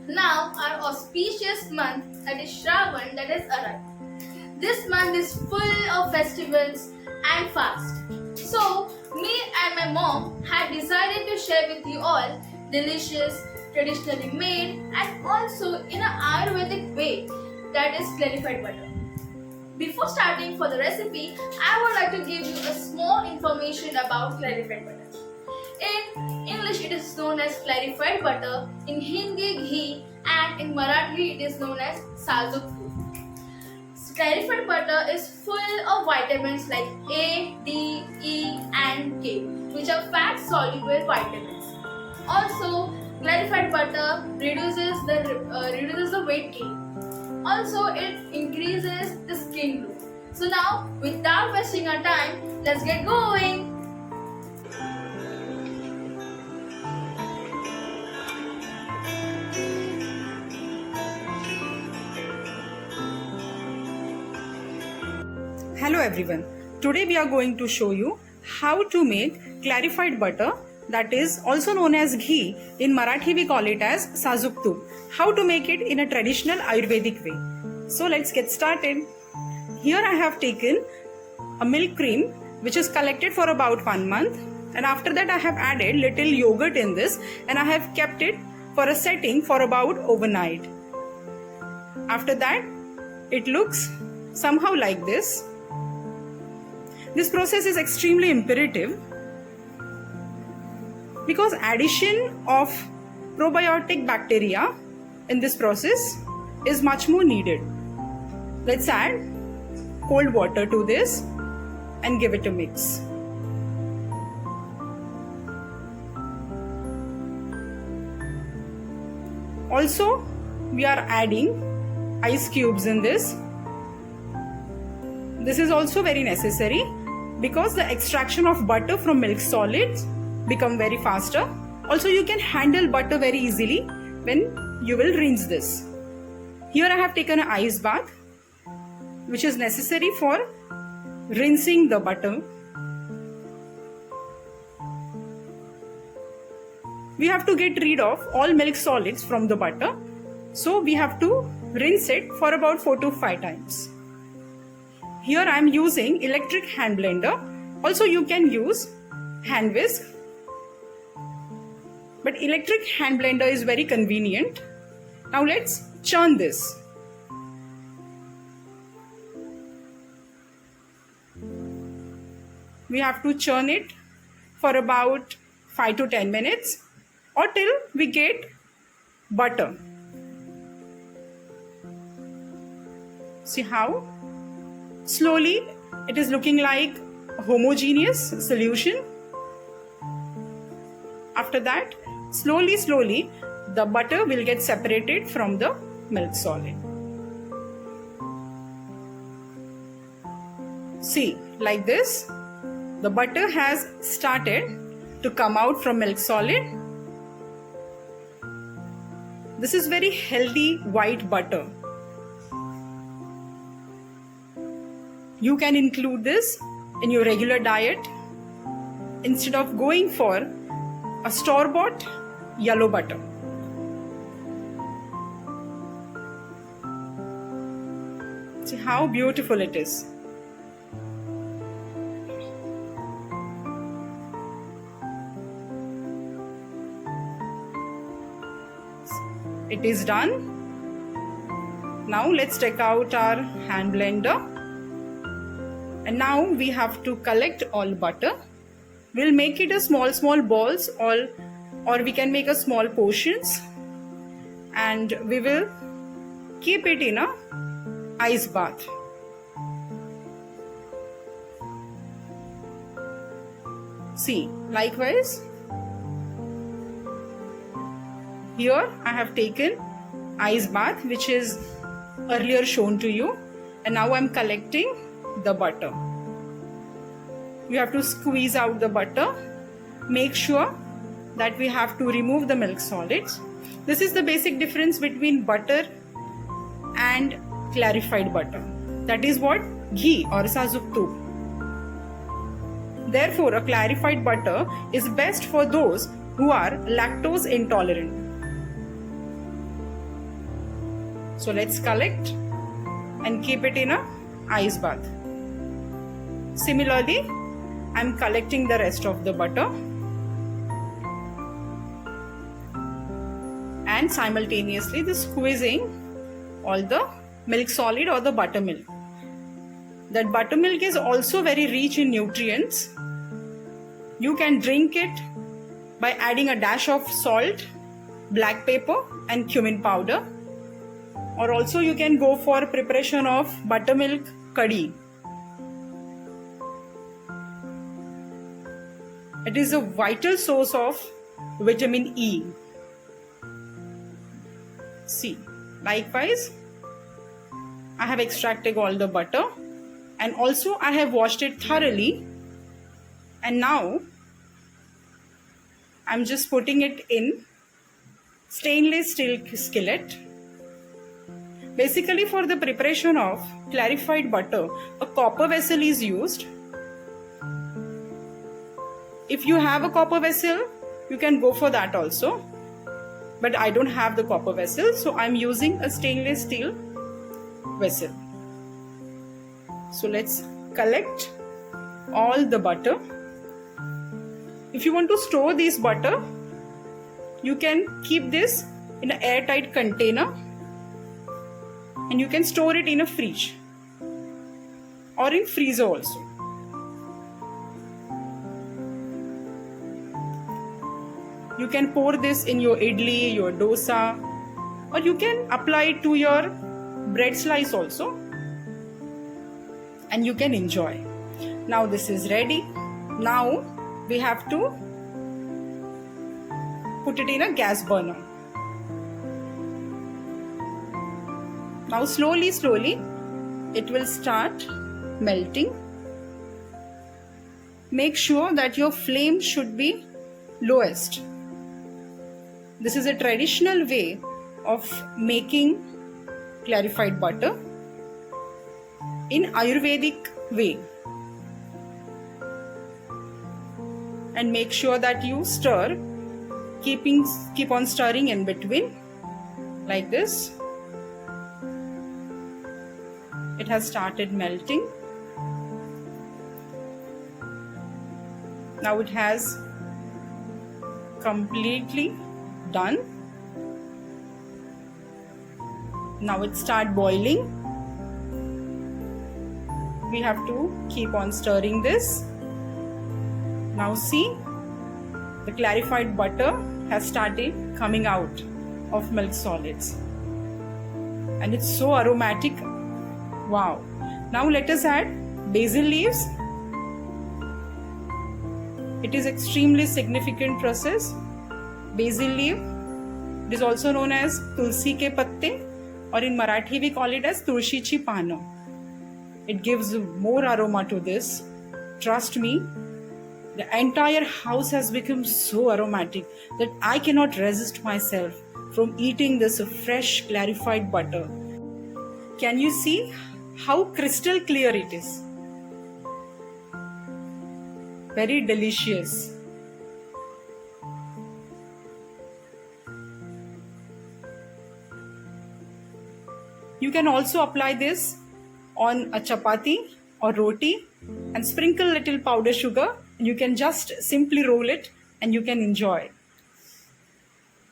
Now our auspicious month, that is Shravan, that is arrived. This month is full of festivals and fast. So me and my mom had decided to share with you all delicious, traditionally made and also in an Ayurvedic way, that is clarified butter. Before starting for the recipe, I would like to give you a small information about clarified butter. In English it is known as clarified butter, in Hindi ghee, and in Marathi it is known as Sajuk Tup. Clarified butter is full of vitamins like A, D, E and K, which are fat soluble vitamins. Also, clarified butter reduces the weight gain. Also, it increases the skin glow. So now, without wasting our time, let's get going. Hello everyone. Today we are going to show you how to make clarified butter, that is also known as ghee. In Marathi we call it as Sajuk Tup. How to make it in a traditional Ayurvedic way. So let's get started. Here I have taken a milk cream which is collected for about 1 month, and after that I have added little yogurt in this and I have kept it for a setting for about overnight. After that it looks somehow like this. This process is extremely imperative because addition of probiotic bacteria in this process is much more needed. Let's add cold water to this and give it a mix. Also, we are adding ice cubes in this. This is also very necessary because the extraction of butter from milk solids become very faster. Also, you can handle butter very easily when you will rinse this. Here I have taken an ice bath which is necessary for rinsing the butter. We have to get rid of all milk solids from the butter, so we have to rinse it for about 4 to 5 times. Here I am using electric hand blender. Also you can use hand whisk, but electric hand blender is very convenient. Now let's churn this. We have to churn it for about 5 to 10 minutes or till we get butter. See how? Slowly it is looking like a homogeneous solution. After that, slowly the butter will get separated from the milk solid. See, like this, the butter has started to come out from milk solid. This is very healthy white butter. You can include this in your regular diet instead of going for a store-bought yellow butter. See how beautiful it is. It is done. Now let's take out our hand blender. And now we have to collect all butter. We'll make it a small balls, or we can make a small portions, and we will keep it in a ice bath. See, likewise, here I have taken ice bath which is earlier shown to you, and now I'm collecting the butter. You have to squeeze out the butter. Make sure that we have to remove the milk solids. This is the basic difference between butter and clarified butter. That is what ghee or Sajuk Tup. Therefore, a clarified butter is best for those who are lactose intolerant. So let's collect and keep it in a ice bath. Similarly, I'm collecting the rest of the butter and simultaneously squeezing all the milk solid or the buttermilk. That buttermilk is also very rich in nutrients. You can drink it by adding a dash of salt, black pepper and cumin powder, or also you can go for preparation of buttermilk curry. It is a vital source of vitamin E. See, likewise, I have extracted all the butter and also I have washed it thoroughly, and now I'm just putting it in stainless steel skillet. Basically, for the preparation of clarified butter, a copper vessel is used. If you have a copper vessel, you can go for that also. But I don't have the copper vessel, so I'm using a stainless steel vessel. So let's collect all the butter. If you want to store this butter, you can keep this in an airtight container and you can store it in a fridge or in freezer also. You can pour this in your idli, your dosa, or you can apply it to your bread slice also, and you can enjoy. Now this is ready. Now we have to put it in a gas burner. Now slowly it will start melting. Make sure that your flame should be lowest. This is a traditional way of making clarified butter in Ayurvedic way. And make sure that you stir, keep on stirring in between like this. It has started melting. Now it has completely done. Now it start boiling. We have to keep on stirring this. Now see, the clarified butter has started coming out of milk solids and it's so aromatic. Wow. Now let us add basil leaves. It is extremely significant process. Basil leaf, it is also known as tulsi ke patte, or in Marathi we call it as tulshichi pano. It gives more aroma to this. Trust me, the entire house has become so aromatic that I cannot resist myself from eating this fresh clarified butter. Can you see how crystal clear it is? Very delicious. You can also apply this on a chapati or roti and sprinkle little powder sugar. You can just simply roll it and you can enjoy.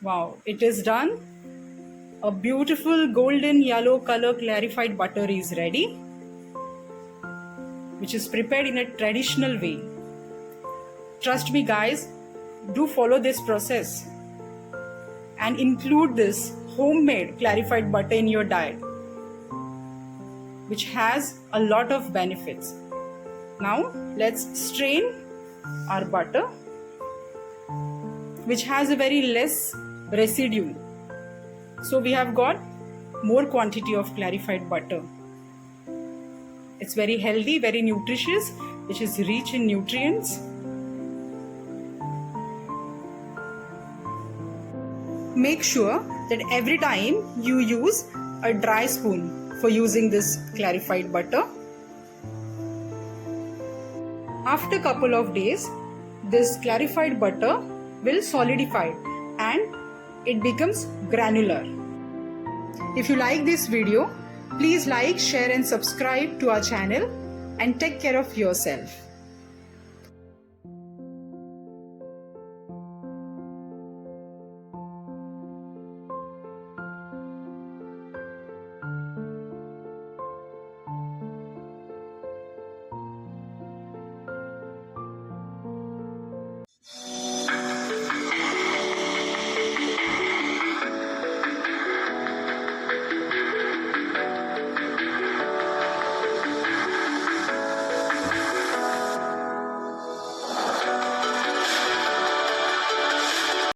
Wow, it is done. A beautiful golden yellow color clarified butter is ready, which is prepared in a traditional way. Trust me guys, do follow this process and include this homemade clarified butter in your diet, which has a lot of benefits. Now let's strain our butter, which has a very less residue. So we have got more quantity of clarified butter. It's very healthy, very nutritious, which is rich in nutrients. Make sure that every time you use a dry spoon for using this clarified butter. After a couple of days, this clarified butter will solidify and it becomes granular. If you like this video, please like, share and subscribe to our channel and take care of yourself.